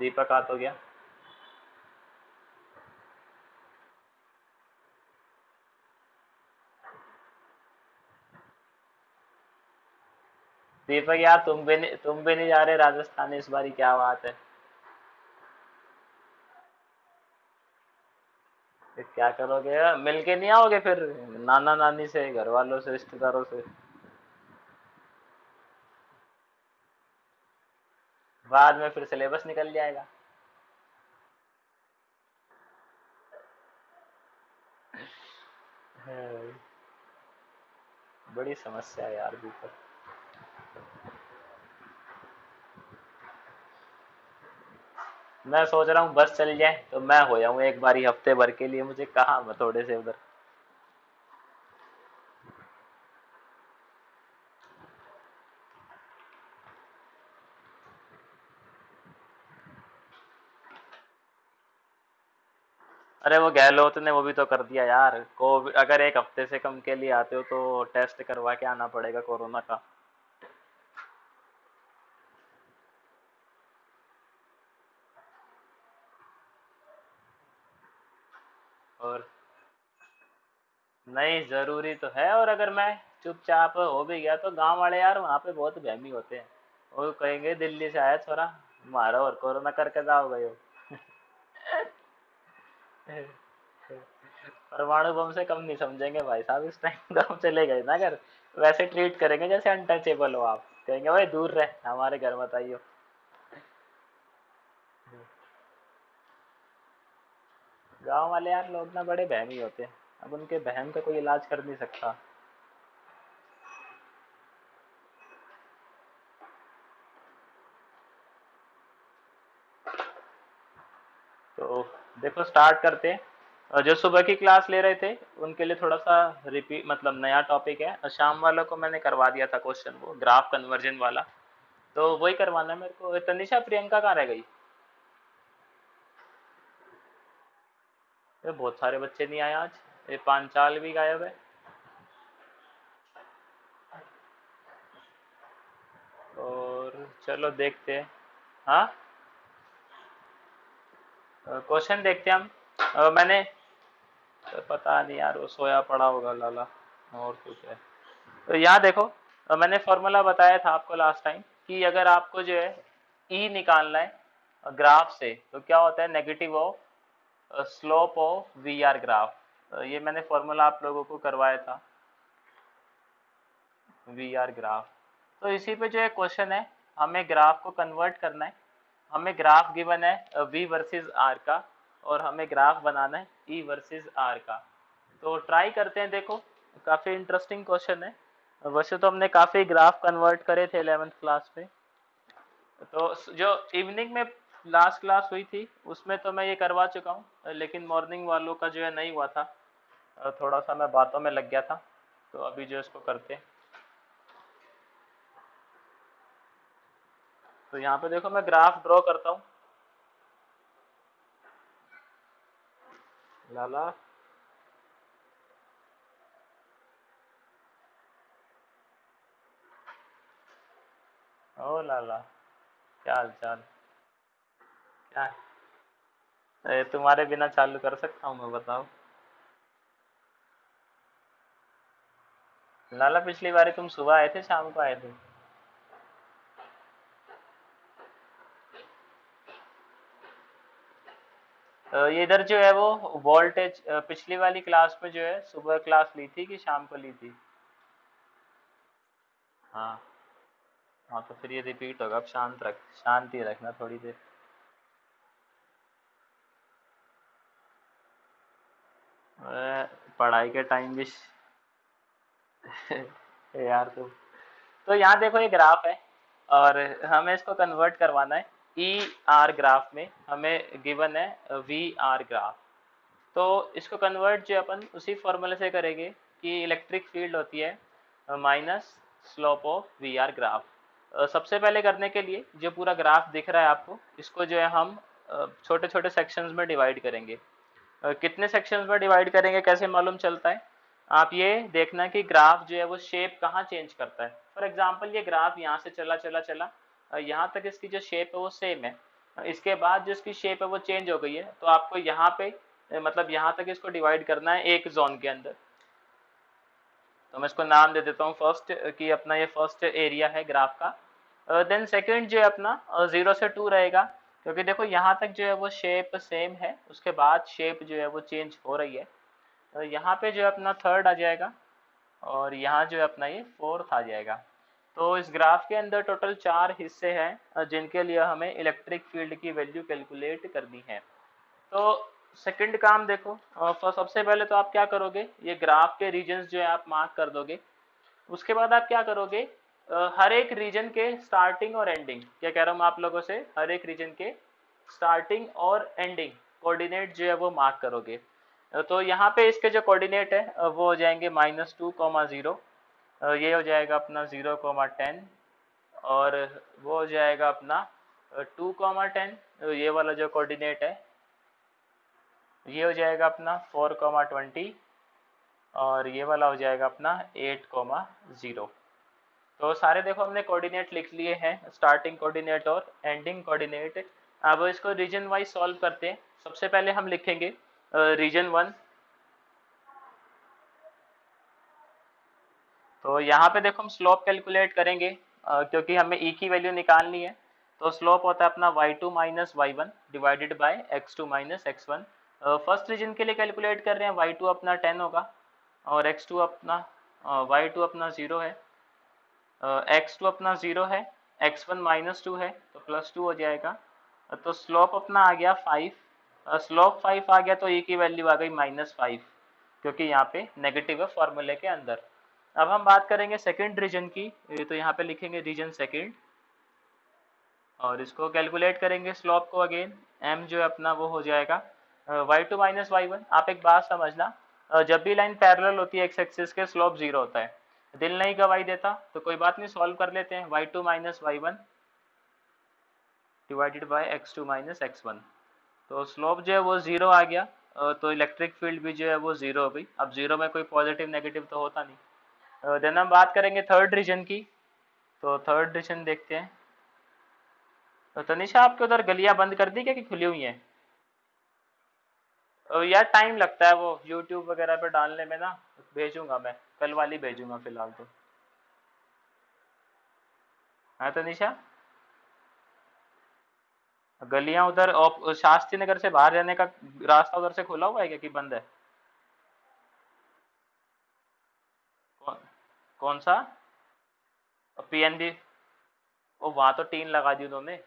दीपक आ तो गया। दीपक यार तुम भी नहीं जा रहे राजस्थान इस बारी, क्या बात है? फिर क्या करोगे? मिलके नहीं आओगे फिर नाना नानी से, घर वालों से, रिश्तेदारों से? बाद में फिर सिलेबस निकल जाएगा। है, बड़ी समस्या है यार दीपक। मैं सोच रहा हूँ बस चल जाए तो मैं हो जाऊँ एक बारी हफ्ते भर के लिए, मुझे कहाँ मैं थोड़े से उधर। अरे वो गहलोत ने वो भी तो कर दिया यार, कोविड अगर एक हफ्ते से कम के लिए आते हो तो टेस्ट करवा के आना पड़ेगा कोरोना का। और नहीं, जरूरी तो है। और अगर मैं चुपचाप हो भी गया तो गांव वाले यार वहाँ पे बहुत बहमी होते हैं। वो कहेंगे दिल्ली से आया छोरा, मारो और कोरोना करके जाओ गए हो। परमाणु बम से कम नहीं समझेंगे भाई साहब इस टाइम। गाँव चले गए ना अगर, वैसे ट्रीट करेंगे जैसे अनटचेबल हो आप। कहेंगे भाई दूर रहे, हमारे घर मत आइयो। गांव वाले यार लोग ना बड़े बहमी होते हैं। अब उनके बहम का कोई इलाज कर नहीं सकता। तो देखो स्टार्ट करते हैं। और जो सुबह की क्लास ले रहे थे उनके लिए थोड़ा सा रिपीट, मतलब नया टॉपिक है। और शाम वालों को मैंने करवा दिया था क्वेश्चन, वो ग्राफ कन्वर्जन वाला। तो वही करवाना है मेरे को। तनिषा प्रियंका कहाँ रह गई? ये बहुत सारे बच्चे नहीं आए आज। ये पांचाल भी गायब है। और चलो देखते हैं। हाँ, क्वेश्चन देखते हैं हम। मैंने, पता नहीं यार वो सोया पड़ा होगा लाला। और कुछ है तो यहाँ देखो। मैंने फॉर्मूला बताया था आपको लास्ट टाइम कि अगर आपको जो है ई निकालना है ग्राफ से, तो क्या होता है, negative of slope of V R graph. ये मैंने फॉर्मूला आप लोगों को करवाया था, वी आर ग्राफ। तो इसी पे जो है क्वेश्चन है, हमें ग्राफ को कन्वर्ट करना है। हमें ग्राफ गिवन है वी वर्सेस आर का, और हमें ग्राफ बनाना है ई वर्सेस आर का। तो ट्राई करते हैं। देखो काफी इंटरेस्टिंग क्वेश्चन है। वैसे तो हमने काफी ग्राफ कन्वर्ट करे थे 11th क्लास में। तो जो इवनिंग में लास्ट क्लास हुई थी उसमें तो मैं ये करवा चुका हूँ, लेकिन मॉर्निंग वालों का जो है नहीं हुआ था। थोड़ा सा मैं बातों में लग गया था। तो अभी जो इसको करते हैं। तो यहाँ पे देखो मैं ग्राफ ड्रॉ करता हूँ। लाला, ओ लाला, क्या हाल चाल? क्या तुम्हारे बिना चालू कर सकता हूँ मैं, बताओ? लाला पिछली बारी तुम सुबह आए थे शाम को आए थे? ये इधर जो है वो वोल्टेज पिछली वाली क्लास में जो है सुबह क्लास ली थी कि शाम को ली थी? हाँ। हाँ तो फिर ये रिपीट होगा। अब शांति रखना थोड़ी देर। पढ़ाई के टाइम भी यार तुम। तो यहाँ देखो ये ग्राफ है, और हमें इसको कन्वर्ट करवाना है ई आर ग्राफ में। हमें गिवन है वी आर ग्राफ। तो इसको कन्वर्ट जो अपन उसी फॉर्मूले से करेंगे कि इलेक्ट्रिक फील्ड होती है minus slope of V R graph. सबसे पहले करने के लिए जो पूरा ग्राफ दिख रहा है आपको, इसको जो है हम छोटे छोटे सेक्शंस में डिवाइड करेंगे। कितने सेक्शंस में डिवाइड करेंगे कैसे मालूम चलता है? आप ये देखना कि ग्राफ जो है वो शेप कहाँ चेंज करता है। फॉर एग्जाम्पल ये ग्राफ यहाँ से चला चला चला, यहाँ तक इसकी जो शेप है वो सेम है। इसके बाद जो इसकी शेप है वो चेंज हो गई है, तो आपको यहाँ पे मतलब यहाँ तक इसको डिवाइड करना है एक जोन के अंदर। तो मैं इसको नाम दे देता हूँ फर्स्ट, कि अपना ये फर्स्ट एरिया है ग्राफ का। देन सेकंड जो है अपना 0 से 2 रहेगा, क्योंकि देखो यहाँ तक जो है वो शेप सेम है, उसके बाद शेप जो है वो चेंज हो रही है। यहाँ पे जो है अपना थर्ड आ जाएगा, और यहाँ जो है अपना ये फोर्थ आ जाएगा। तो इस ग्राफ के अंदर टोटल 4 हिस्से हैं जिनके लिए हमें इलेक्ट्रिक फील्ड की वैल्यू कैलकुलेट करनी है। तो सेकंड काम देखो, सबसे पहले तो आप क्या करोगे, ये ग्राफ के रीजन्स जो है आप मार्क कर दोगे। उसके बाद आप क्या करोगे, हर एक रीजन के स्टार्टिंग और एंडिंग, क्या कह रहा हूँ मैं आप लोगों से, हर एक रीजन के स्टार्टिंग और एंडिंग कोऑर्डिनेट जो है वो मार्क करोगे। तो यहाँ पे इसके जो कोऑर्डिनेट है वो हो जाएंगे -2,0, ये हो जाएगा अपना 0,10, और वो हो जाएगा अपना 2,10, ये वाला जो कोऑर्डिनेट है ये हो जाएगा अपना 4,20, और ये वाला हो जाएगा अपना 8,0। तो सारे देखो हमने कोऑर्डिनेट लिख लिए हैं, स्टार्टिंग कोऑर्डिनेट और एंडिंग कोऑर्डिनेट। अब इसको रीजन वाइज सॉल्व करते हैं। सबसे पहले हम लिखेंगे रीजन 1। तो यहाँ पे देखो हम स्लोप कैलकुलेट करेंगे, क्योंकि हमें ई की वैल्यू निकालनी है। तो स्लोप होता है अपना y2 minus y1 divided by x2 minus x1। First region के लिए कैलकुलेट कर रहे हैं, y2 अपना 10 होगा, और x2 अपना y2 अपना 0 है, x2 अपना 0 है, x1 -2 है तो +2 हो जाएगा। तो स्लोप अपना आ गया 5, स्लोप 5 आ गया तो e की वैल्यू आ गई -5, क्योंकि यहाँ पे नेगेटिव है फॉर्मूले के अंदर। अब हम बात करेंगे सेकंड रीजन की, तो यहाँ पे लिखेंगे रीजन सेकंड, और इसको कैलकुलेट करेंगे स्लोप को अगेन। m जो है अपना वो हो जाएगा y2 माइनस y1। आप एक बात समझना, जब भी लाइन पैरेलल होती है एक्स एक्सिस के, स्लोप 0 होता है। दिल नहीं गवाही देता तो कोई बात नहीं, सॉल्व कर लेते हैं। y2 minus y1 divided by x2 minus x1, तो स्लोप जो है वो 0 आ गया। तो इलेक्ट्रिक फील्ड भी जो है वो 0 हो गई। अब 0 में कोई पॉजिटिव नेगेटिव तो होता नहीं। देन हम बात करेंगे थर्ड रीजन की। तो थर्ड रीजन देखते हैं। तो तनिषा आपके उधर गलियां बंद कर दी क्या कि खुली हुई हैं? यार टाइम लगता है वो यूट्यूब वगैरह पे डालने में ना। भेजूंगा मैं, कल वाली भेजूंगा फिलहाल तो। हाँ तनिषा, गलियां उधर शास्त्री नगर से बाहर जाने का रास्ता उधर से खुला हुआ है क्या कि बंद है? कौन कौन सा? पीएनबी? वो वहां तो टीन लगा दी उन्होंने।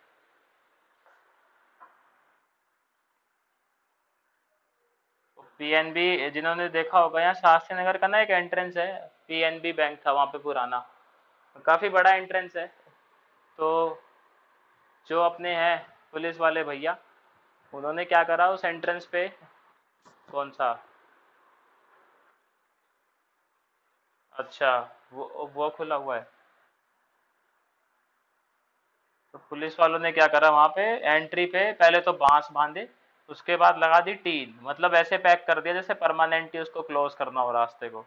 पीएनबी जिन्होंने देखा होगा, यहाँ शास्त्री नगर का ना एक एंट्रेंस है, पीएनबी बैंक था वहां पे पुराना, काफी बड़ा एंट्रेंस है। तो जो अपने हैं पुलिस वाले भैया, उन्होंने क्या करा उस एंट्रेंस पे। कौन सा? अच्छा, वो खुला हुआ है। तो पुलिस वालों ने क्या करा, वहां पे एंट्री पे पहले तो बांस बांधे, उसके बाद लगा दी टीन, मतलब ऐसे पैक कर दिया जैसे परमानेंटली उसको क्लोज करना हो रास्ते को।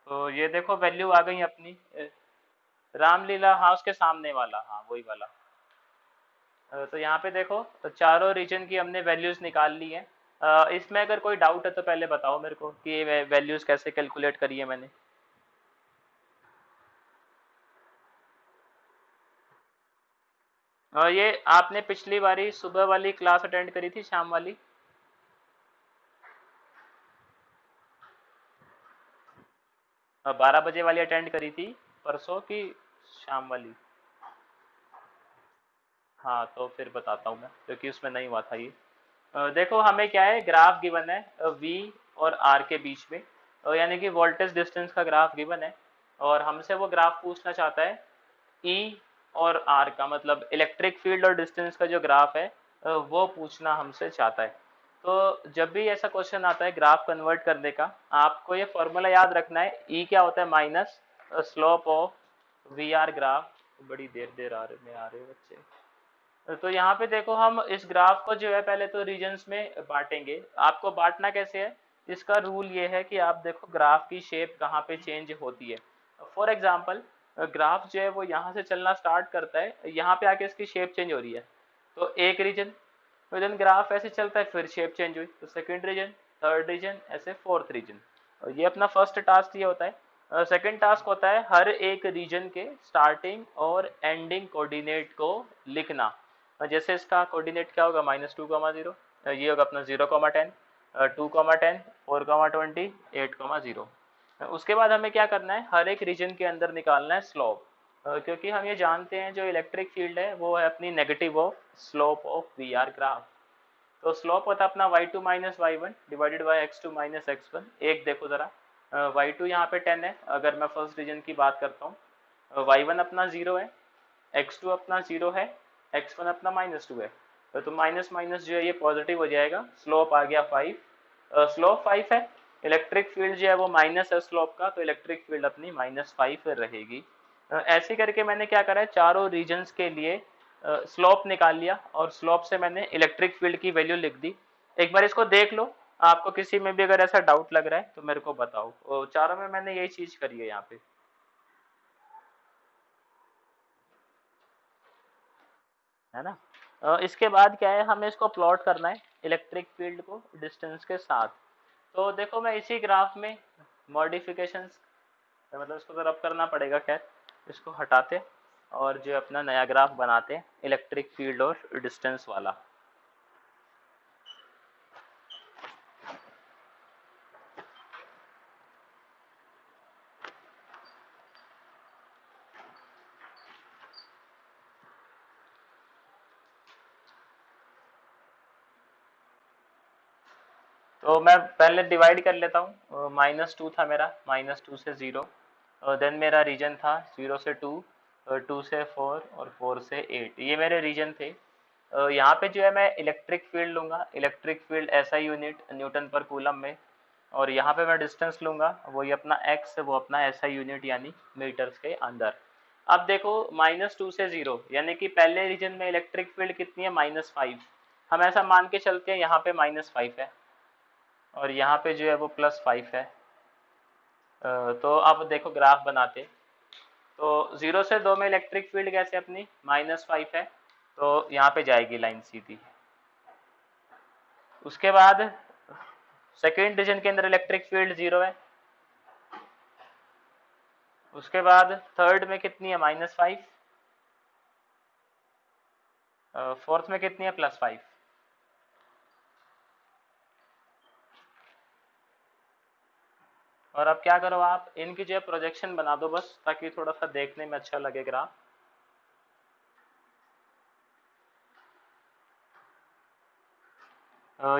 तो ये देखो वैल्यू आ गई अपनी रामलीला, हाँ उसके सामने वाला, हाँ वही वाला। तो यहाँ पे देखो, तो चारों रीजन की हमने वैल्यूज निकाल ली है। इसमें अगर कोई डाउट है तो पहले बताओ मेरे को कि ये वैल्यूज कैसे कैलकुलेट करी है मैंने। और ये आपने पिछली बारी सुबह वाली क्लास अटेंड करी थी, शाम वाली? 12 बजे वाली अटेंड करी थी परसों की, शाम वाली? हाँ तो फिर बताता हूँ मैं, क्योंकि उसमें नहीं हुआ था ये। देखो हमें क्या है, ग्राफ गिवन है V और R के बीच में, यानी कि वोल्टेज डिस्टेंस का ग्राफ गिवन है, और हमसे वो ग्राफ पूछना चाहता है E और R का, मतलब इलेक्ट्रिक फील्ड और डिस्टेंस का जो ग्राफ है वो पूछना हमसे चाहता है। तो जब भी ऐसा क्वेश्चन आता है ग्राफ कन्वर्ट करने का, आपको ये फॉर्मूला याद रखना है। E क्या होता है, minus slope of VR graph. बड़ी देर देर में आ रहे बच्चे। तो यहाँ पे देखो हम इस ग्राफ को जो है पहले तो रीजन्स में बांटेंगे। आपको बांटना कैसे है, इसका रूल ये है कि आप देखो ग्राफ की शेप कहाँ पे चेंज होती है। फॉर एग्जांपल ग्राफ जो है वो यहाँ से चलना स्टार्ट करता है, यहाँ पे आके इसकी शेप चेंज हो रही है, तो एक रीजन, तो देन ग्राफ ऐसे चलता है, फिर शेप चेंज हुई तो सेकंड रीजन, थर्ड रीजन, ऐसे फोर्थ रीजन। और ये अपना फर्स्ट टास्क ये होता है। सेकंड टास्क होता है हर एक रीजन के स्टार्टिंग और एंडिंग कोऑर्डिनेट को लिखना। जैसे इसका कोऑर्डिनेट क्या होगा, -2,0, ये होगा अपना 0,10, 2,10, 4,20, 8,0। उसके बाद हमें क्या करना है, हर एक रीजन के अंदर निकालना है स्लोप, क्योंकि हम ये जानते हैं जो इलेक्ट्रिक फील्ड है वो है अपनी negative of slope of V R graph. तो स्लोप होता है अपना y2 minus y1 divided by x2 minus x1। एक देखो जरा, y2 यहाँ पे 10 है, अगर मैं फर्स्ट रीजन की बात करता हूँ, y1 अपना 0 है, x2 अपना 0 है, x1 अपना -2 है, तो माइनस माइनस जो है ये पॉजिटिव हो जाएगा, स्लोप आ गया 5, स्लोप 5 है, इलेक्ट्रिक फील्ड जो है वो माइनस है स्लोप का, तो इलेक्ट्रिक फील्ड अपनी -5 रहेगी। ऐसे करके मैंने क्या करा है, चारों रीजन्स के लिए स्लोप निकाल लिया और स्लोप से मैंने इलेक्ट्रिक फील्ड की वैल्यू लिख दी। एक बार इसको देख लो, आपको किसी में भी अगर ऐसा डाउट लग रहा है तो मेरे को बताओ। चारों में मैंने यही चीज करी है यहाँ पे, है ना। इसके बाद क्या है, हमें इसको प्लॉट करना है इलेक्ट्रिक फील्ड को डिस्टेंस के साथ। तो देखो मैं इसी ग्राफ में मॉडिफिकेशंस, मतलब इसको तो रब करना पड़ेगा, खैर इसको हटाते और जो अपना नया ग्राफ बनाते हैं इलेक्ट्रिक फील्ड और डिस्टेंस वाला। तो मैं पहले डिवाइड कर लेता हूँ, -2 था मेरा, -2 से 0, और देन मेरा रीजन था 0 से 2, 2 से 4 और 4 से 8, ये मेरे रीजन थे। यहाँ पे जो है मैं इलेक्ट्रिक फील्ड लूंगा, इलेक्ट्रिक फील्ड ऐसा यूनिट न्यूटन पर कूलम में, और यहाँ पे मैं डिस्टेंस लूंगा वही अपना x, वो अपना ऐसा यूनिट यानी मीटर्स के अंदर। अब देखो -2 से 0 यानी कि पहले रीजन में इलेक्ट्रिक फील्ड कितनी है, -5, हम ऐसा मान के चलते हैं यहाँ पे -5 है और यहाँ पे जो है वो +5 है। तो अब देखो ग्राफ बनाते, तो 0 से 2 में इलेक्ट्रिक फील्ड कैसे अपनी -5 है, तो यहाँ पे जाएगी लाइन सीधी। उसके बाद सेकेंड रीजन के अंदर इलेक्ट्रिक फील्ड 0 है, उसके बाद थर्ड में कितनी है, -5, फोर्थ में कितनी है, +5। और अब क्या करो, आप इनकी जो है प्रोजेक्शन बना दो बस, ताकि थोड़ा सा देखने में अच्छा लगे ग्राफ।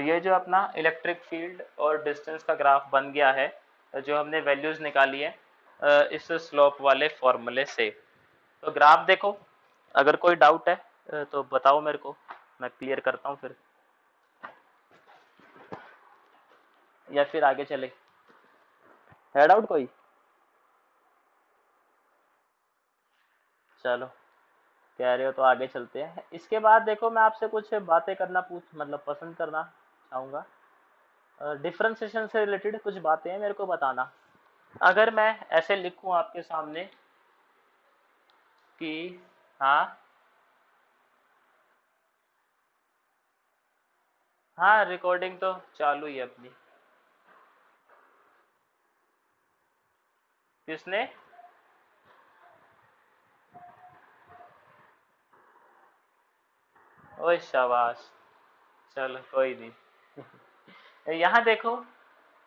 ये जो अपना इलेक्ट्रिक फील्ड और डिस्टेंस का ग्राफ बन गया है, जो हमने वैल्यूज निकाली है इस स्लोप वाले फॉर्मूले से। तो ग्राफ देखो, अगर कोई डाउट है तो बताओ मेरे को, मैं क्लियर करता हूँ फिर, या फिर आगे चले, है डाउट कोई? चलो कह रहे हो तो आगे चलते हैं। इसके बाद देखो मैं आपसे कुछ बातें करना पूछ मतलब पसंद करना चाहूँगा, डिफरेंशिएशन से रिलेटेड कुछ बातें हैं, मेरे को बताना। अगर मैं ऐसे लिखूं आपके सामने कि, हाँ हाँ रिकॉर्डिंग तो चालू ही है अपनी। किसने? ओए शाबाश, चलो कोई नहीं। यहाँ देखो,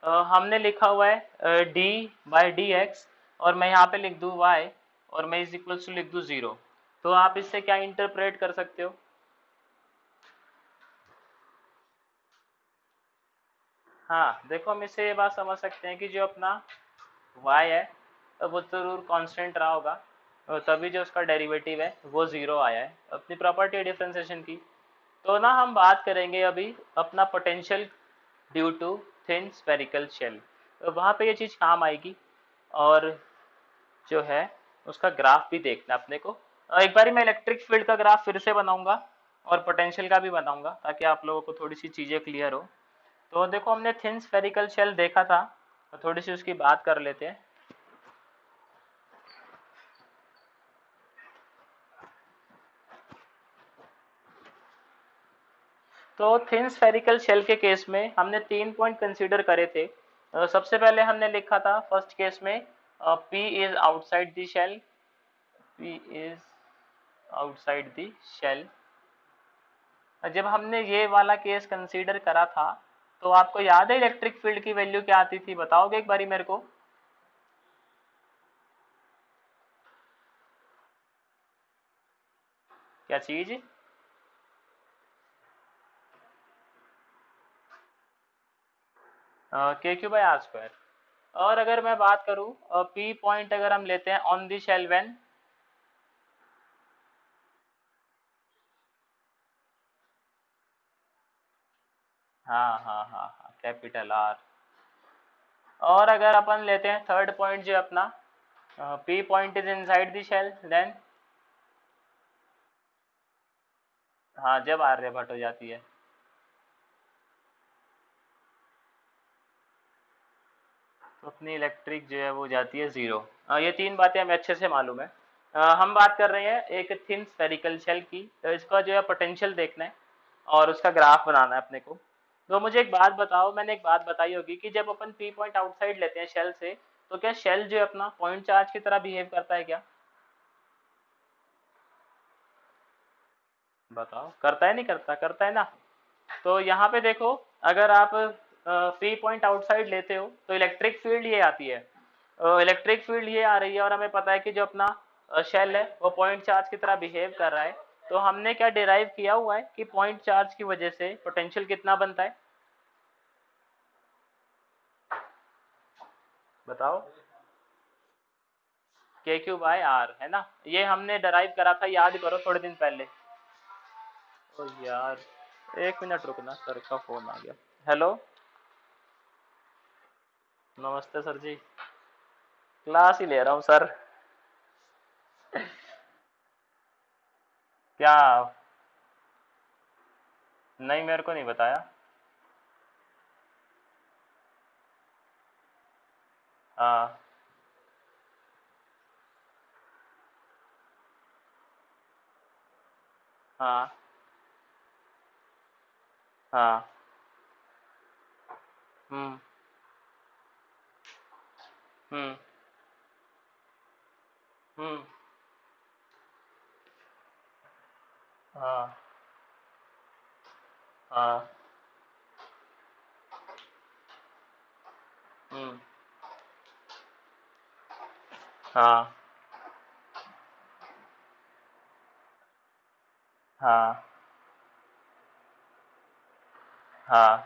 हमने लिखा हुआ है d/dx, और मैं यहाँ पे लिख दूँ y, और मैं इज इक्वल्स टू लिख दूँ 0। तो आप इससे क्या इंटरप्रेट कर सकते हो? हाँ देखो, हम इससे ये बात समझ सकते हैं कि जो अपना y है वो जरूर कांस्टेंट रहा होगा, और तभी जो उसका डेरिवेटिव है वो 0 आया है, अपनी प्रॉपर्टी डिफरेंशिएशन की। तो ना हम बात करेंगे अभी अपना potential due to thin spherical shell, तो वहाँ पे ये चीज़ काम आएगी। और जो है उसका ग्राफ भी देखना अपने को। एक बारी मैं इलेक्ट्रिक फील्ड का ग्राफ फिर से बनाऊंगा और पोटेंशियल का भी बनाऊंगा, ताकि आप लोगों को थोड़ी सी चीज़ें क्लियर हो। तो देखो हमने थिन स्फेरिकल शेल देखा था, तो थोड़ी सी उसकी बात कर लेते हैं। तो थिन स्फेरिकल शेल के केस में हमने 3 पॉइंट कंसीडर करे थे। सबसे पहले हमने लिखा था फर्स्ट केस में P is outside the shell, P is outside the shell. जब हमने ये वाला केस कंसीडर करा था तो आपको याद है इलेक्ट्रिक फील्ड की वैल्यू क्या आती थी, बताओगे एक बारी मेरे को? क्या चीज? के क्यू बाई आर स्क्वायर। और अगर मैं बात करूं पी पॉइंट अगर हम लेते हैं ऑन दी शेल व्हेन, हाँ कैपिटल आर। और अगर अपन लेते हैं थर्ड पॉइंट जो अपना P point is inside the shell then, हाँ जब आर्यभट्ट हो जाती है। तो अपनी इलेक्ट्रिक जो है वो जाती है जीरो। ये तीन बातें हमें अच्छे से मालूम है। हम बात कर रहे हैं एक थिन स्फेरिकल शेल की, तो इसका जो है पोटेंशियल देखना है और उसका ग्राफ बनाना है अपने को। तो मुझे एक बात बताओ, मैंने एक बात बताई होगी कि जब अपन पी पॉइंट आउटसाइड लेते हैं शेल से, तो क्या शेल जो है अपना पॉइंट चार्ज की तरह बिहेव करता है क्या? बताओ, करता है नहीं करता? करता है ना। तो यहाँ पे देखो, अगर आप पी पॉइंट आउटसाइड लेते हो तो इलेक्ट्रिक फील्ड ये आती है, इलेक्ट्रिक फील्ड ये आ रही है, और हमें पता है कि जो अपना शेल है वो पॉइंट चार्ज की तरह बिहेव कर रहा है। तो हमने क्या डिराइव किया हुआ है कि पॉइंट चार्ज की वजह से पोटेंशियल कितना बनता है, बताओ? के क्यू बाय आर, है ना। ये हमने डिराइव करा था, याद करो थोड़े दिन पहले। ओ यार, एक मिनट रुकना, सर का फोन आ गया। हेलो, नमस्ते सर जी। क्लास ही ले रहा हूँ सर। क्या? नहीं, मेरे को नहीं बताया। हाँ हाँ हाँ। हम्म हम्म हम्म। हाँ हाँ। हम्म। हाँ हाँ हाँ।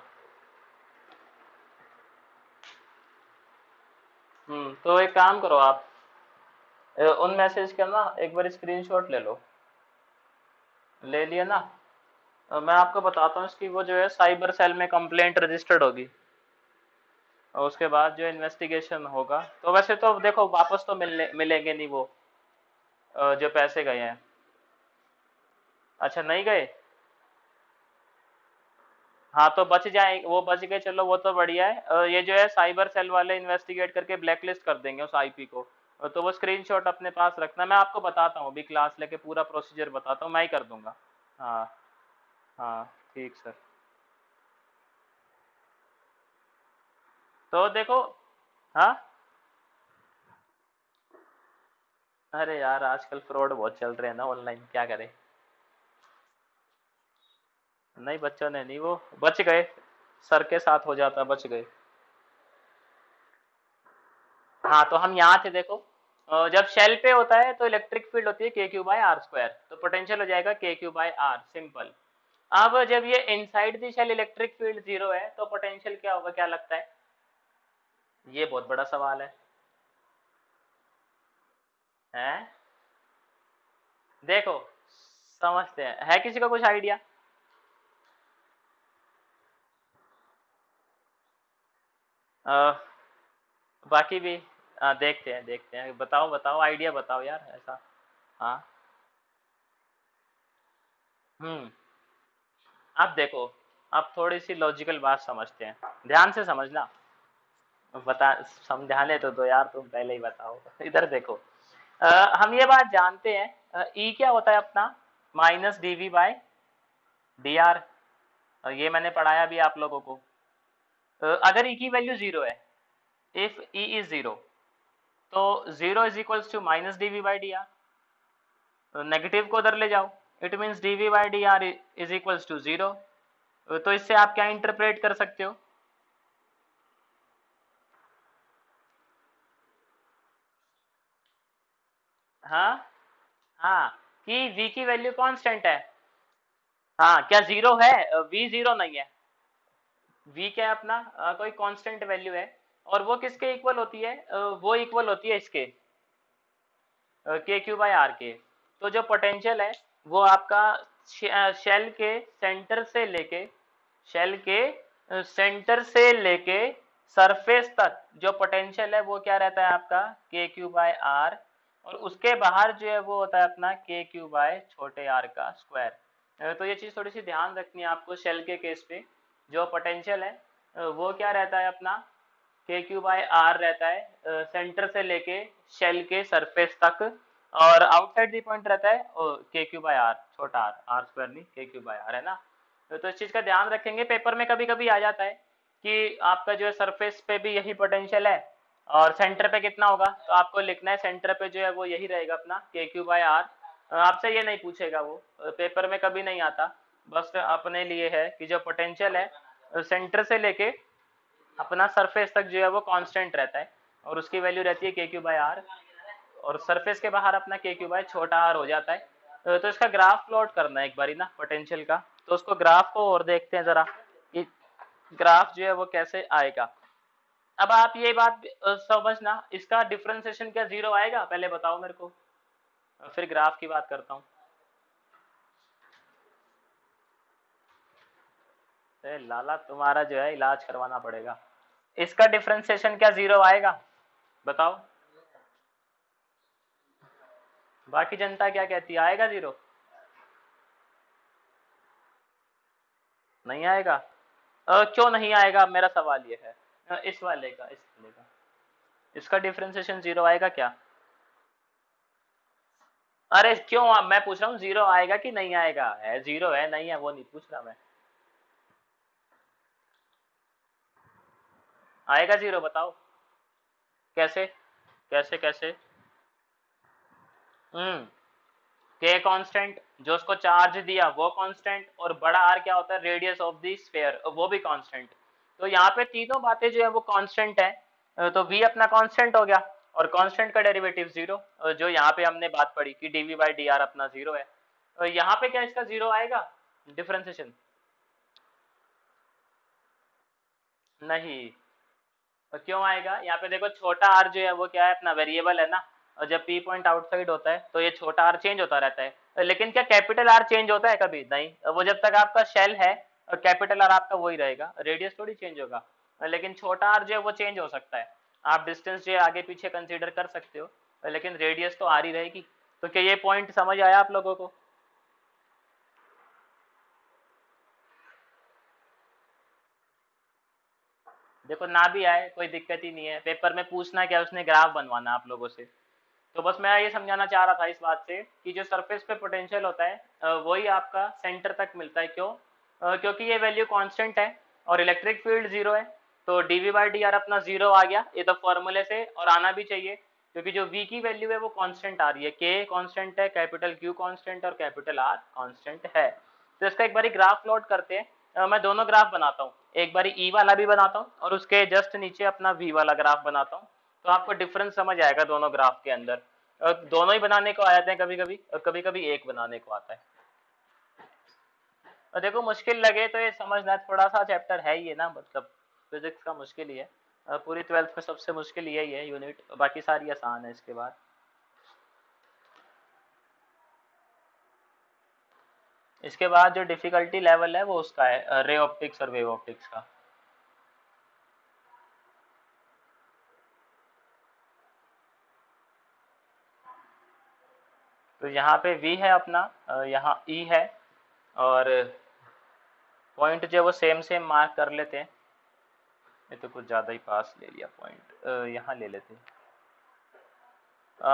तो एक काम करो आप, उन मैसेज का ना एक बार स्क्रीनशॉट ले लो। ले लिया ना? मैं आपको बताता हूँ इसकी, वो जो है साइबर सेल में कंप्लेंट रजिस्टर्ड होगी, और उसके बाद जो इन्वेस्टिगेशन होगा, तो वैसे तो देखो वापस तो मिलेंगे नहीं वो, जो पैसे गए हैं। अच्छा, नहीं गए? हाँ तो बच जाए, वो बच गए, चलो वो तो बढ़िया है। ये जो है साइबर सेल वाले इन्वेस्टिगेट करके ब्लैकलिस्ट कर देंगे उस आईपी को। तो वो स्क्रीनशॉट अपने पास रखना, मैं आपको बताता हूँ अभी क्लास लेके, पूरा प्रोसीजर बताता हूँ, मैं ही कर दूंगा। हाँ हाँ, ठीक सर। तो देखो, हाँ, अरे यार आजकल फ्रॉड बहुत चल रहे हैं ना ऑनलाइन, क्या करें। नहीं, बच्चों ने नहीं, वो बच गए, सर के साथ हो जाता, बच गए। हाँ तो हम यहाँ थे देखो, जब शेल पे होता है तो इलेक्ट्रिक फील्ड होती है के क्यू बाई आर स्क्वायर, तो पोटेंशियल हो जाएगा के क्यू बाई आर, सिंपल। अब जब ये inside the shell electric field zero है तो पोटेंशियल क्या होगा, क्या लगता है? ये बहुत बड़ा सवाल है? देखो, समझते हैं, है किसी को कुछ आइडिया? बाकी भी देखते हैं, बताओ बताओ, आइडिया बताओ यार ऐसा। हाँ। हम्म। अब देखो, अब थोड़ी सी लॉजिकल बात समझते हैं, ध्यान से समझना। बता, समझाने तो दो यार, तुम पहले ही बताओ। इधर देखो, हम ये बात जानते हैं, ई क्या होता है अपना, minus d V by d R. ये मैंने पढ़ाया भी आप लोगों को। अगर ई की वैल्यू 0 है, इफ ई इज 0, तो 0 is equals to minus d V by d R, negative को उधर ले जाओ, it means d V by d R is equals to 0। तो इससे आप क्या इंटरप्रेट कर सकते हो? हाँ हाँ, कि v की वैल्यू कांस्टेंट है। हाँ, क्या 0 है? v 0 नहीं है, v क्या है अपना, कोई कांस्टेंट वैल्यू है, और वो किसके इक्वल होती है? वो इक्वल होती है इसके, के क्यू बाई आर के। तो जो पोटेंशियल है वो आपका शेल के सेंटर से लेके, शेल के सेंटर से लेके सरफेस तक जो पोटेंशियल है वो क्या रहता है आपका, के क्यू बाय आर, और उसके बाहर जो है वो होता है अपना के क्यू बाय छोटे आर का स्क्वायर। तो ये चीज़ थोड़ी सी ध्यान रखनी है आपको, शेल के केस पे जो पोटेंशियल है वो क्या रहता है अपना, के क्यू बाय आर रहता है सेंटर से लेके शेल के सरफेस तक, और आउटसाइड दी पॉइंट रहता है के क्यू बाय आर छोटा आर, आर स्क्वायर नहीं के क्यू बाय आर, है ना। तो इस चीज का ध्यान रखेंगे, पेपर में कभी कभी आ जाता है कि आपका जो है सरफेस पे भी यही पोटेंशियल है और सेंटर पे कितना होगा, तो आपको लिखना है सेंटर पे जो है वो यही रहेगा अपना के क्यू बाय आर। आपसे ये नहीं पूछेगा वो, पेपर में कभी नहीं आता, बस अपने लिए है कि जो पोटेंशियल है सेंटर से लेके अपना सरफेस तक जो है वो कांस्टेंट रहता है, और उसकी वैल्यू रहती है के क्यू बाय आर, और सरफेस के बाहर अपना के क्यू बाय छोटा आर हो जाता है। तो इसका ग्राफ प्लॉट करना है एक बारी ना पोटेंशियल का, तो उसको ग्राफ को और देखते हैं जरा कि ग्राफ जो है वो कैसे आएगा। अब आप ये बात समझना, इसका डिफरेंशिएशन क्या 0 आएगा, पहले बताओ मेरे को, फिर ग्राफ की बात करता हूँ। लाला तुम्हारा जो है इलाज करवाना पड़ेगा। इसका डिफरेंशिएशन क्या 0 आएगा, बताओ। बाकी जनता क्या कहती है, आएगा 0? नहीं आएगा। क्यों नहीं आएगा, मेरा सवाल ये है। इस वाले का, इस वाले का, इसका डिफरेंशिएशन 0 आएगा क्या? अरे क्यों, मैं पूछ रहा हूँ 0 आएगा कि नहीं आएगा, है 0 है नहीं है वो नहीं पूछ रहा मैं, आएगा 0 बताओ। कैसे, कैसे कैसे? हम्म, के कांस्टेंट, जो उसको चार्ज दिया वो कांस्टेंट, और बड़ा आर क्या होता है, रेडियस ऑफ द स्फीयर, वो भी कांस्टेंट। तो यहाँ पे तीनों बातें जो है वो कांस्टेंट है, तो v अपना कांस्टेंट हो गया, और कांस्टेंट का डेरिवेटिव 0, जो यहाँ पे हमने बात पढ़ी कि dv बाई डी आर अपना 0 है। यहाँ पे क्या इसका 0 आएगा डिफरेंशिएशन? नहीं। तो क्यों आएगा, यहाँ पे देखो छोटा r जो है वो क्या है अपना वेरिएबल है ना, और जब p पॉइंट आउटसाइड होता है तो ये छोटा r चेंज होता रहता है, लेकिन क्या कैपिटल R चेंज होता है कभी? नहीं, वो जब तक आपका शेल है और कैपिटल R आपका वही रहेगा, रेडियस थोड़ी चेंज होगा, लेकिन छोटा r जो है वो चेंज हो सकता है, आप डिस्टेंस जो है आगे पीछे कंसीडर कर सकते हो, लेकिन रेडियस तो R ही रहेगी। तो क्या ये पॉइंट समझ आया आप लोगों को? देखो ना भी आए कोई दिक्कत ही नहीं है, पेपर में पूछना क्या, उसने ग्राफ बनवाना आप लोगों से। तो बस मैं ये समझाना चाह रहा था इस बात से कि जो सरफेस पे पोटेंशियल होता है वही आपका सेंटर तक मिलता है। क्यों? क्योंकि ये वैल्यू कांस्टेंट है और इलेक्ट्रिक फील्ड 0 है, तो dv बाई डी आर अपना 0 आ गया, ये तो फॉर्मूले से, और आना भी चाहिए क्योंकि जो v की वैल्यू है वो कांस्टेंट आ रही है, k कांस्टेंट है, कैपिटल Q कांस्टेंट और कैपिटल R कांस्टेंट है। तो इसका एक बारी ग्राफ प्लॉट करते हैं। मैं दोनों ग्राफ बनाता हूँ, एक बारी E वाला भी बनाता हूँ और उसके जस्ट नीचे अपना V वाला ग्राफ बनाता हूँ, तो आपको डिफरेंस समझ आएगा दोनों ग्राफ के अंदर। दोनों ही बनाने को आ जाते हैं कभी कभी, और कभी कभी एक बनाने को आता है। और देखो मुश्किल लगे तो ये समझना, थोड़ा सा चैप्टर है ही है ना, मतलब फिजिक्स का मुश्किल ही है, पूरी 12th में सबसे मुश्किल यही है यूनिट, बाकी सारी आसान है इसके बाद। इसके बाद जो डिफिकल्टी लेवल है वो उसका है रे ऑप्टिक्स और वेव ऑप्टिक्स का। तो यहाँ पे V है अपना, यहाँ E है, और पॉइंट जो है वो सेम सेम मार्क कर लेते हैं। ये तो कुछ ज़्यादा ही पास ले लिया पॉइंट, यहाँ ले लेते हैं।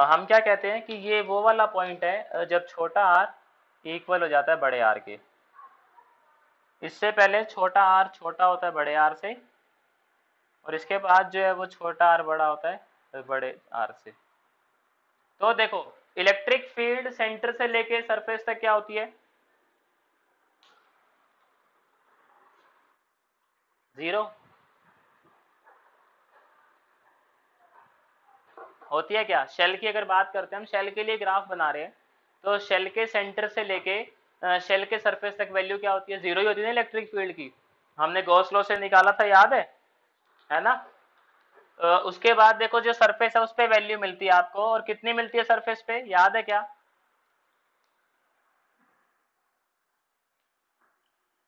हम क्या कहते हैं कि ये वो वाला पॉइंट है जब छोटा r इक्वल हो जाता है बड़े R के। इससे पहले छोटा आर छोटा होता है बड़े आर से, और इसके बाद जो है वो छोटा आर बड़ा होता है बड़े आर से। तो देखो इलेक्ट्रिक फील्ड सेंटर से लेके सरफेस तक क्या होती है? जीरो होती है क्या? शेल की अगर बात करते हैं, हम शेल के लिए ग्राफ बना रहे हैं, तो शेल के सेंटर से लेके शेल के सरफेस तक वैल्यू क्या होती है? जीरो ही होती है ना इलेक्ट्रिक फील्ड की। हमने गॉस लॉ से निकाला था, याद है ना? उसके बाद देखो जो सरफेस है उस पे वैल्यू मिलती है आपको, और कितनी मिलती है सरफेस पे, याद है क्या?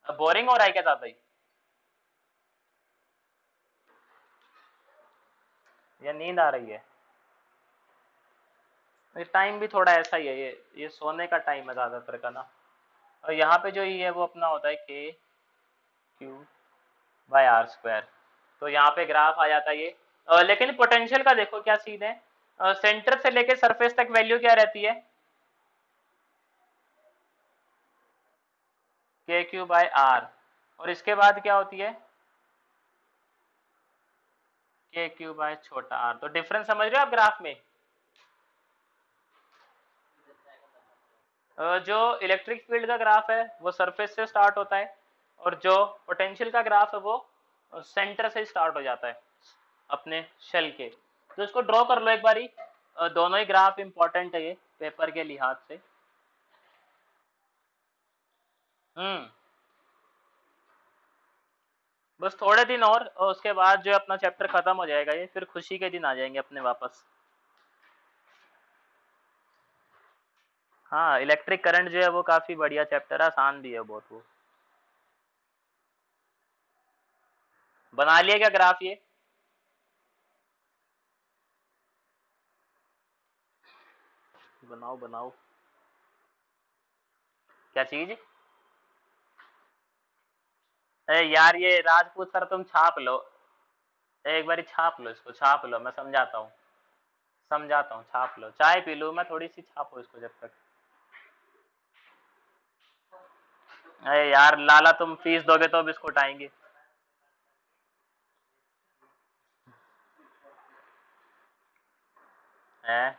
बोरिंग हो रहा है क्या ज्यादा ही, या नींद आ रही है? टाइम भी थोड़ा ऐसा ही है, ये सोने का टाइम है ज्यादातर का ना। और यहाँ पे जो ये है वो अपना होता है के क्यू बाय आर स्क्वायर। तो यहाँ पे ग्राफ आ जाता है ये। लेकिन पोटेंशियल का देखो क्या सीन है, सेंटर से लेके सरफेस तक वैल्यू क्या रहती है? के क्यू बाय आर, और इसके बाद क्या होती है? के क्यू बाय छोटा आर। तो डिफरेंस समझ रहे हो आप ग्राफ में? जो इलेक्ट्रिक फील्ड का ग्राफ है वो सरफेस से स्टार्ट होता है, और जो पोटेंशियल का ग्राफ है वो सेंटर से स्टार्ट हो जाता है अपने शेल के। तो इसको ड्रॉ कर लो एक बारी। दोनों ही ग्राफ इंपॉर्टेंट है ये पेपर के लिहाज से। हम्म बस थोड़े दिन और उसके बाद जो अपना चैप्टर खत्म हो जाएगा ये, फिर खुशी के दिन आ जाएंगे अपने वापस। हाँ इलेक्ट्रिक करंट जो है वो काफी बढ़िया चैप्टर है, आसान भी है बहुत वो। बना लिया क्या ग्राफ ये? बनाओ बनाओ। क्या चीज? अरे यार ये राजपूत सर तुम छाप लो, एक बारी छाप लो इसको, छाप लो, मैं समझाता हूँ, समझाता हूँ, छाप लो, चाय पी लूँ मैं थोड़ी सी, छापो इसको जब तक। अरे यार लाला तुम फीस दोगे तो बिस्कुट आएंगे। हैं?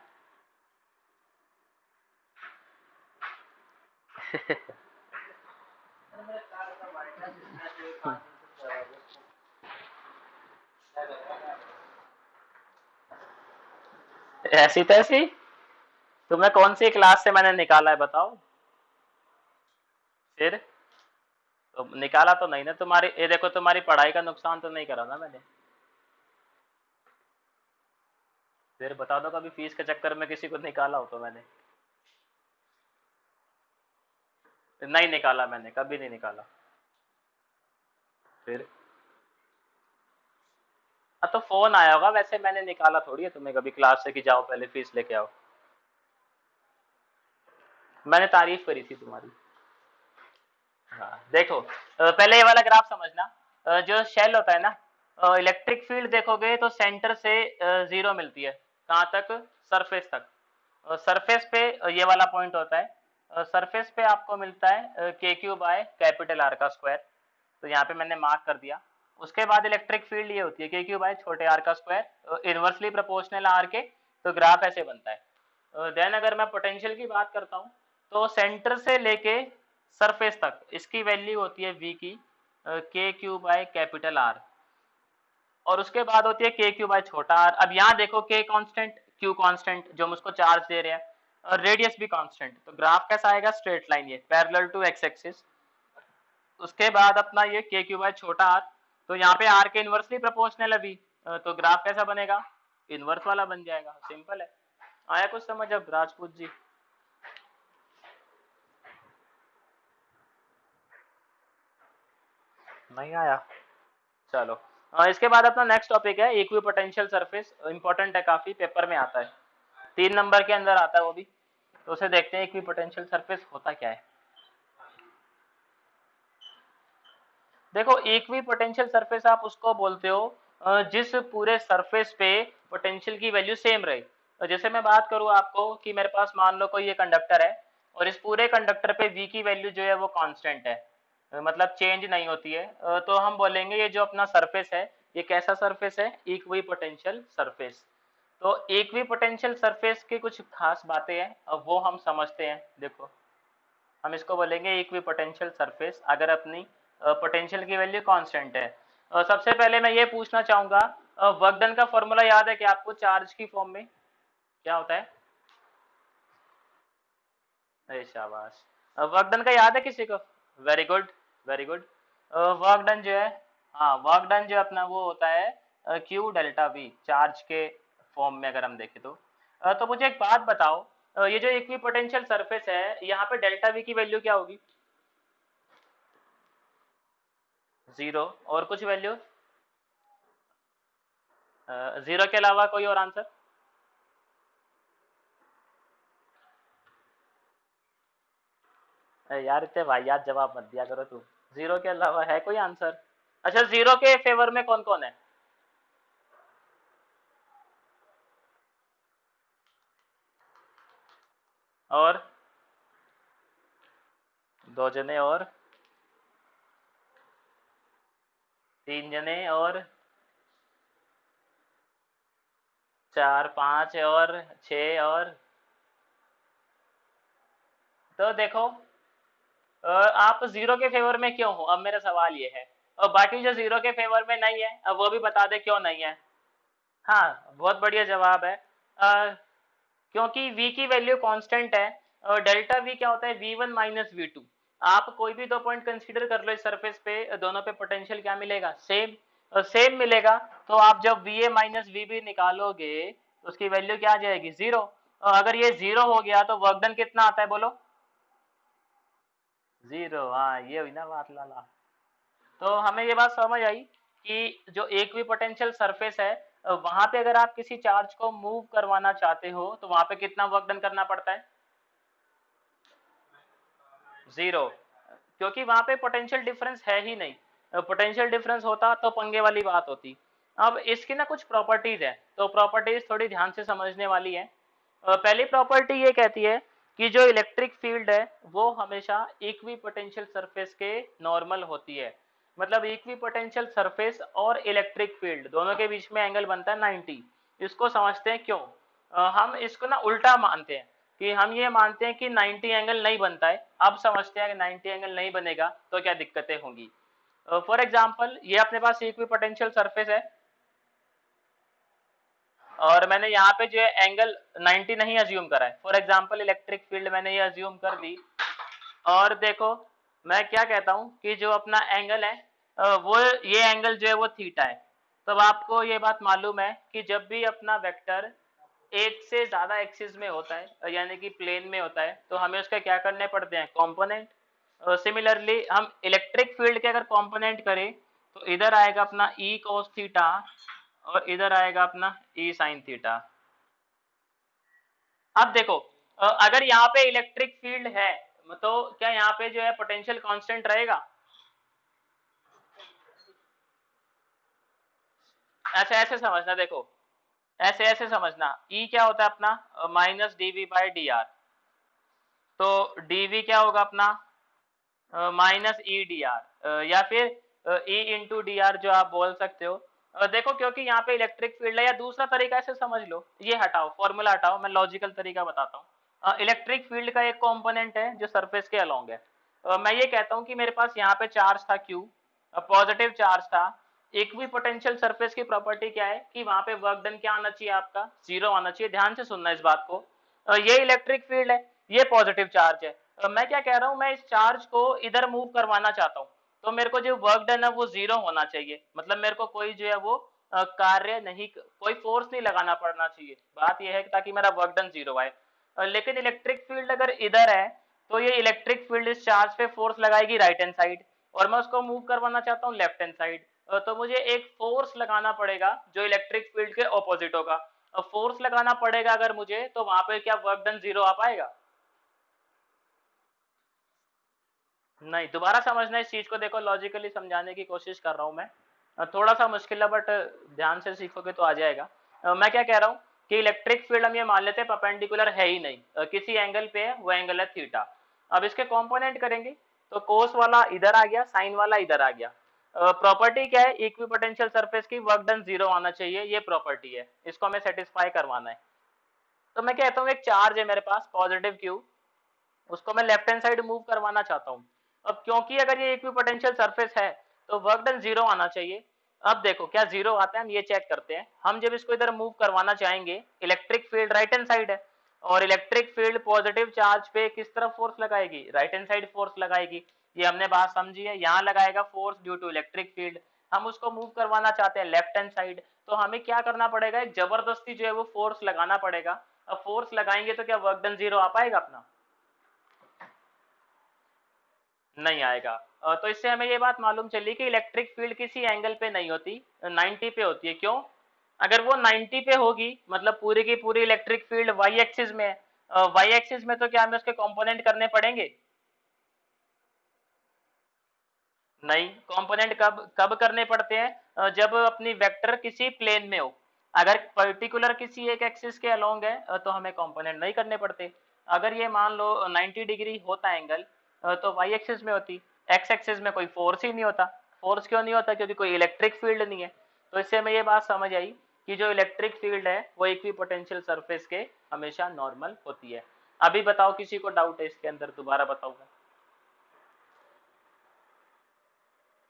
ऐसी तैसी? तुम्हें कौन सी क्लास से मैंने निकाला है बताओ? फिर तो निकाला तो नहीं ना, तुम्हारी ये देखो तुम्हारी पढ़ाई का नुकसान तो नहीं करा ना मैंने? फिर बता दो कभी फीस के चक्कर में किसी को निकाला हो तो मैंने? नहीं निकाला मैंने, कभी नहीं निकाला। फिर तो फोन आया होगा, वैसे मैंने निकाला थोड़ी है तुम्हें कभी क्लास से कि जाओ पहले फीस लेके आओ। मैंने तारीफ करी थी तुम्हारी। हाँ देखो पहले ये वाला ग्राफ समझना। जो शेल होता है ना, इलेक्ट्रिक फील्ड देखोगे तो सेंटर से जीरो मिलती है, कहाँ तक? सरफेस तक। सरफेस पे ये वाला पॉइंट होता है, सरफेस पे आपको मिलता है के क्यू बाय कैपिटल आर का स्क्वायर। तो यहाँ पे मैंने मार्क कर दिया। उसके बाद इलेक्ट्रिक फील्ड ये होती है के क्यू बाय छोटे आर का स्क्वायर, इनवर्सली प्रोपोर्शनल आर के। तो ग्राफ ऐसे बनता है। देन अगर मैं पोटेंशियल की बात करता हूँ, तो सेंटर से लेके सरफेस तक इसकी वैल्यू होती है वी की के क्यू बाय कैपिटल आर, और उसके बाद होती है के क्यू बाय छोटा आर। अब यहाँ देखो के कांस्टेंट, क्यू कांस्टेंट जो हम उसको चार्ज दे रहे हैं, और रेडियस भी कांस्टेंट। तो ग्राफ कैसा आएगा? स्ट्रेट लाइन, ये पैरेलल टू एक्स एक्सिस। उसके बाद अपना ये के क्यू बाय छोटा आर, तो यहाँ पे आर के इनवर्सली प्रोपोर्शनल है भी, तो ग्राफ कैसा बनेगा? इनवर्स वाला बन जाएगा, सिंपल है। आया कुछ समझ अब राजपूत जी? नहीं आया? चलो इसके बाद अपना नेक्स्ट टॉपिक है इक्वी पोटेंशियल सरफेस। इंपॉर्टेंट है काफी, पेपर में आता है, 3 नंबर के अंदर आता है वो भी। तो उसे देखते हैं इक्वी पोटेंशियल सरफेस होता क्या है। देखो इक्वी पोटेंशियल सरफेस आप उसको बोलते हो जिस पूरे सरफेस पे पोटेंशियल की वैल्यू सेम रहे। तो जैसे मैं बात करूँ आपको कि मेरे पास मान लो कोई ये कंडक्टर है, और इस पूरे कंडक्टर पे v की वैल्यू जो है वो कांस्टेंट है, मतलब चेंज नहीं होती है, तो हम बोलेंगे ये जो अपना सरफेस है ये कैसा सरफेस है, इक्वी पोटेंशियल सरफेस। तो इक्वी पोटेंशियल सरफेस की कुछ खास बातें हैं, अब वो हम समझते हैं। देखो हम इसको बोलेंगे इक्वी पोटेंशियल सरफेस अगर अपनी पोटेंशियल की वैल्यू कांस्टेंट है। सबसे पहले मैं ये पूछना चाहूंगा, वर्क डन का फॉर्मूला याद है कि आपको चार्ज की फॉर्म में क्या होता है? अरे शाबाश, वर्क डन का याद है किसी को? Very good, very good. Work done जो है, हाँ वर्क डन जो अपना वो होता है क्यू डेल्टा वी चार्ज के फॉर्म में अगर हम देखें तो। तो मुझे एक बात बताओ, ये जो इक्वी पोटेंशियल सरफेस है यहाँ पे डेल्टा वी की वैल्यू क्या होगी? जीरो, और कुछ वैल्यू? जीरो के अलावा कोई और आंसर? यार इतने वाहियात जवाब मत दिया करो तू, जीरो के अलावा है कोई आंसर? अच्छा जीरो के फेवर में कौन कौन है? और दो जने, और तीन जने, और चार, पांच, और छह, और तो देखो आप जीरो के फेवर में क्यों हो, अब मेरा सवाल ये है। और बाकी जो जीरो के फेवर में नहीं है अब वो भी बता दे क्यों नहीं है। हाँ बहुत बढ़िया जवाब है। क्योंकि v की वैल्यू कांस्टेंट है, और डेल्टा v क्या होता है, v1 माइनस v2। आप कोई भी दो पॉइंट कंसीडर कर लो इस सरफेस पे, दोनों पे पोटेंशियल क्या मिलेगा, सेम, सेम मिलेगा। तो आप जब va माइनस vb निकालोगे तो उसकी वैल्यू क्या आ जाएगी, जीरो। अगर ये जीरो हो गया तो वर्क डन कितना आता है बोलो? जीरो, हाँ ये हुई ना बात लाला। तो हमें ये बात समझ आई कि जो एक भी पोटेंशियल सरफेस है वहां पे अगर आप किसी चार्ज को मूव करवाना चाहते हो तो वहां पे कितना वर्क डन करना पड़ता है? जीरो, क्योंकि वहां पे पोटेंशियल डिफरेंस है ही नहीं। पोटेंशियल डिफरेंस होता तो पंगे वाली बात होती। अब इसकी ना कुछ प्रॉपर्टीज है, तो प्रॉपर्टीज थोड़ी ध्यान से समझने वाली है। पहली प्रॉपर्टी ये कहती है कि जो इलेक्ट्रिक फील्ड है वो हमेशा इक्वी पोटेंशियल सरफेस के नॉर्मल होती है। मतलब इक्वी पोटेंशियल सरफेस और इलेक्ट्रिक फील्ड दोनों के बीच में एंगल बनता है 90। इसको समझते हैं क्यों। हम इसको ना उल्टा मानते हैं, कि हम ये मानते हैं कि 90 एंगल नहीं बनता है। अब समझते हैं कि 90 एंगल नहीं बनेगा तो क्या दिक्कतें होंगी। फॉर एग्जाम्पल ये अपने पास इक्वी पोटेंशियल सरफेस है और मैंने यहाँ पे जो है एंगल 90 नहीं अज्यूम करा है। फॉर एग्जाम्पल इलेक्ट्रिक फील्ड मैंने ये अज्यूम कर दी, और देखो मैं क्या कहता हूँ कि जो अपना एंगल है वो ये एंगल जो है वो थीटा है। तब आपको ये बात मालूम है कि जब भी अपना वेक्टर एक से ज्यादा एक्सिस में होता है यानी कि प्लेन में होता है तो हमें उसके क्या करने पड़ते हैं, कंपोनेंट। सिमिलरली हम इलेक्ट्रिक फील्ड के अगर कंपोनेंट करें तो इधर आएगा अपना ई cos थीटा और इधर आएगा अपना ई sin थीटा। अब देखो अगर यहाँ पे इलेक्ट्रिक फील्ड है तो क्या यहाँ पे जो है पोटेंशियल कांस्टेंट रहेगा? ऐसे ऐसे समझना, देखो ऐसे ऐसे समझना, ई क्या होता है अपना minus d V by d R. तो dv क्या होगा अपना माइनस ई डी आर, या फिर ई इंटू डी आर जो आप बोल सकते हो। देखो क्योंकि यहाँ पे इलेक्ट्रिक फील्ड है, या दूसरा तरीका ऐसे समझ लो, ये हटाओ फॉर्मूला हटाओ, मैं लॉजिकल तरीका बताता हूँ। इलेक्ट्रिक फील्ड का एक कंपोनेंट है जो सरफेस के अलोंग है। मैं ये कहता हूँ कि मेरे पास यहाँ पे चार्ज था Q, पॉजिटिव चार्ज था। इक्वी पोटेंशियल सरफेस की प्रॉपर्टी क्या है कि वहां पे वर्क डन क्या आना चाहिए, आपका जीरो आना चाहिए। ध्यान से सुनना इस बात को। ये इलेक्ट्रिक फील्ड है, ये पॉजिटिव चार्ज है। मैं क्या कह रहा हूँ, मैं इस चार्ज को इधर मूव करवाना चाहता हूँ, तो मेरे को जो वर्क डन है वो जीरो होना चाहिए। मतलब मेरे को कोई जो है वो कार्य नहीं, कोई फोर्स नहीं लगाना पड़ना चाहिए। बात यह है ताकि मेरा वर्क डन जीरो आए। लेकिन इलेक्ट्रिक फील्ड अगर इधर है तो ये इलेक्ट्रिक फील्ड इस चार्ज पे फोर्स लगाएगी राइट हैंड साइड, और मैं उसको मूव करवाना चाहता हूँ लेफ्ट हैंड साइड। तो मुझे एक फोर्स लगाना पड़ेगा जो इलेक्ट्रिक फील्ड के ऑपोजिट होगा। फोर्स लगाना पड़ेगा अगर मुझे, तो वहां पे क्या वर्क डन जीरो आ पाएगा? नहीं, दोबारा समझना इस चीज को, देखो लॉजिकली समझाने की कोशिश कर रहा हूं मैं। थोड़ा सा मुश्किल है बट ध्यान से सीखोगे तो आ जाएगा। मैं क्या कह रहा हूँ कि इलेक्ट्रिक फील्ड हम ये मान लेते हैं परपेंडिकुलर है ही नहीं, किसी एंगल पे है, वो एंगल है थीटा। अब इसके कंपोनेंट करेंगे तो कोस वाला इधर आ गया, साइन वाला इधर आ गया। प्रॉपर्टी क्या है इक्विपोटेंशियल सरफेस की, वर्क डन 0 आना चाहिए, ये प्रॉपर्टी है, इसको हमें सेटिस्फाई करवाना है। तो मैं कहता हूँ एक चार्ज है मेरे पास पॉजिटिव क्यू, उसको मैं लेफ्ट हैंड साइड मूव करवाना चाहता हूँ। अब क्योंकि अगर ये इक्विपोटेंशियल सरफेस है तो वर्क डन 0 आना चाहिए। अब देखो क्या 0 आता है, हम ये चेक करते हैं। हम जब इसको इधर मूव करवाना चाहेंगे, electric field right hand side है, और इलेक्ट्रिक फील्ड पॉजिटिव चार्ज पे किस तरफ फोर्स लगाएगी, राइट हैंड साइड फोर्स लगाएगी। ये हमने बात समझी है, यहाँ लगाएगा force due to electric field. हम उसको मूव करवाना चाहते हैं लेफ्ट हैंड साइड, तो हमें क्या करना पड़ेगा, एक जबरदस्ती जो है वो फोर्स लगाना पड़ेगा। अब फोर्स लगाएंगे तो क्या वर्क डन 0 आ पाएगा अपना, नहीं आएगा। तो इससे हमें ये बात मालूम चली कि इलेक्ट्रिक फील्ड किसी एंगल पे नहीं होती, 90 पे होती है। क्यों, अगर वो 90 पे होगी मतलब पूरी की पूरी इलेक्ट्रिक फील्ड वाई एक्सिस में है, वाई एक्सिस में तो क्या हमें उसके कंपोनेंट करने पड़ेंगे, नहीं। कंपोनेंट कब कब करने पड़ते हैं, जब अपनी वेक्टर किसी प्लेन में हो। अगर पर्टिकुलर किसी एक एक्सिस के अलोंग है तो हमें कंपोनेंट नहीं करने पड़ते। अगर ये मान लो 90 डिग्री होता एंगल, तो वाई एक्सिस में होती, एक्स एक्सिस में कोई फोर्स ही नहीं होता। फोर्स क्यों नहीं होता, क्योंकि कोई इलेक्ट्रिक फील्ड नहीं है। तो इससे हमें ये बात समझ आई कि जो इलेक्ट्रिक फील्ड है वो इक्विपोटेंशियल सरफेस के हमेशा नॉर्मल होती है। अभी बताओ किसी को डाउट है इसके अंदर, दोबारा बताऊंगा।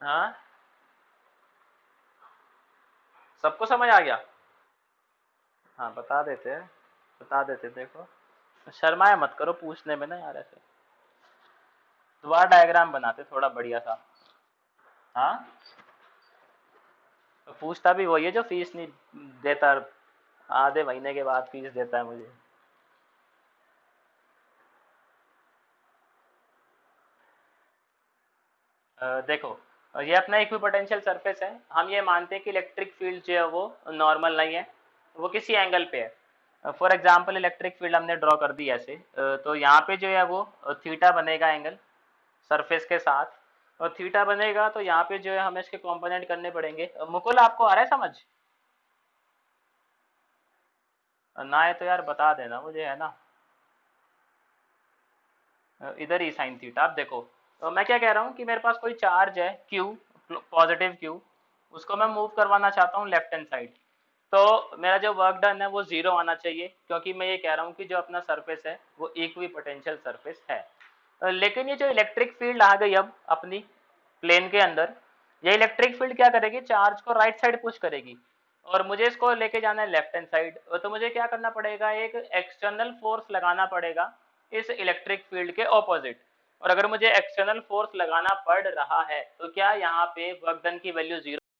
हाँ, सबको समझ आ गया। हाँ बता देते देखो, शर्माया मत करो पूछने में ना यार ऐसे। दोबारा डायग्राम बनाते थोड़ा बढ़िया सा। हाँ, तो पूछता भी वही है जो फीस नहीं देता, आधे महीने के बाद फीस देता है मुझे। देखो, ये अपना इक्विपोटेंशियल सरफेस है। हम ये मानते हैं कि इलेक्ट्रिक फील्ड जो है वो नॉर्मल नहीं है, वो किसी एंगल पे है। फॉर एग्जांपल इलेक्ट्रिक फील्ड हमने ड्रॉ कर दी ऐसे, तो यहाँ पे जो है वो थीटा बनेगा एंगल सरफेस के साथ, और थीटा बनेगा तो यहाँ पे जो है हमें इसके कंपोनेंट करने पड़ेंगे। मुकुल आपको आ रहा है समझ, ना है तो यार बता देना मुझे, है ना। इधर ही साइन थीटा। आप देखो, तो मैं क्या कह रहा हूँ कि मेरे पास कोई चार्ज है क्यू, पॉजिटिव क्यू, उसको मैं मूव करवाना चाहता हूँ लेफ्ट हैंड साइड। तो मेरा जो वर्क डन है वो 0 आना चाहिए, क्योंकि मैं ये कह रहा हूँ कि जो अपना सरफेस है वो इक्वी पोटेंशियल सरफेस है। लेकिन ये जो इलेक्ट्रिक फील्ड आ गई अब अपनी प्लेन के अंदर, ये इलेक्ट्रिक फील्ड क्या करेगी, चार्ज को राइट साइड पुश करेगी, और मुझे इसको लेके जाना है लेफ्ट हैंड साइड। तो मुझे क्या करना पड़ेगा, एक एक्सटर्नल फोर्स लगाना पड़ेगा इस इलेक्ट्रिक फील्ड के ऑपोजिट। और अगर मुझे एक्सटर्नल फोर्स लगाना पड़ रहा है तो क्या यहाँ पे वर्क डन की वैल्यू 0